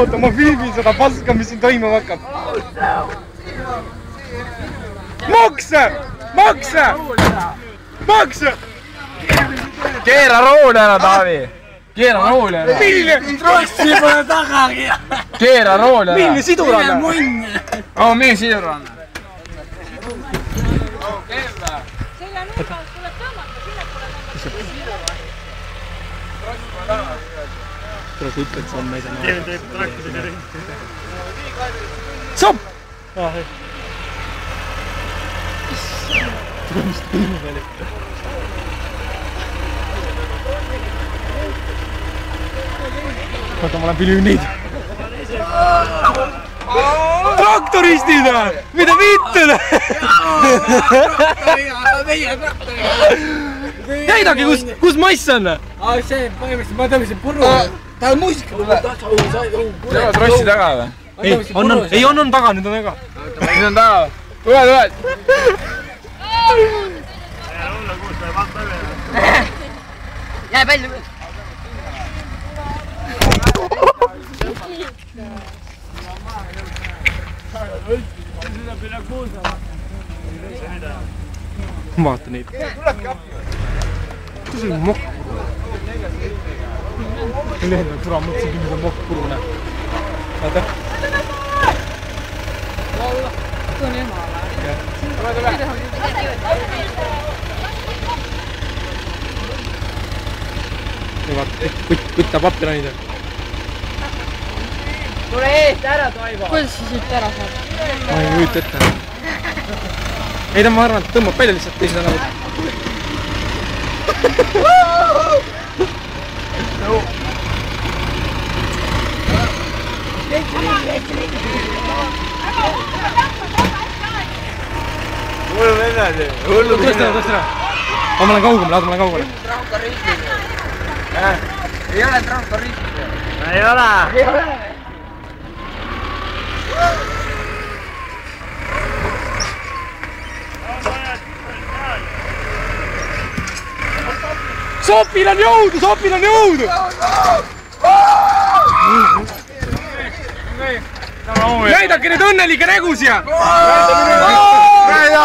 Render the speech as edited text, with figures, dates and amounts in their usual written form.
oota, ma filmin seda paska, mis siin toimuma hakkab. Makse! Makse! Makse! Keera rooli ära, Taavi! Keera rooli ära! Milline? Trossi pole tagagi! Keera rooli ära! Milline siduranna? Milline siduranna? Selle nurgas tuleb tõmmata, sinna tuleb tõmmata. Tuleb ütled, see on ma ei saa Kevin teeb trakkidega ringi. Sopp! Oota, ma olen piljunud neid. Traktoristid! Mida vittu? Näidagi, kus mass on? See põhimõtteliselt ma tõmbasin purru. Ta on muusika. See on trossi taga või? Ei, on taga, nüüd on taga. Nüüd on taga. Tule! Jää välja. Vaata neid. Kus on mokk? Lehenda kura, mõtlesin, kui nüüd on mokk purune. Vaata. See on ema või? Ja vaata, võtta pappiranid. Tule eest ära, Toivo! Kuidas siis nüüd ära saab? Ma ei kujuta ette. Ei, ta ma arvan, et tõmbab välja lihtsalt teise tänavat. Hullu vennad! Hullu vennad! Tõsta ära! Ma lähen kaugele, Ei ole traktoristi! Ei ole! Sopil on jõudu! Näidake nüüd õnnelikke nägusid! Näida!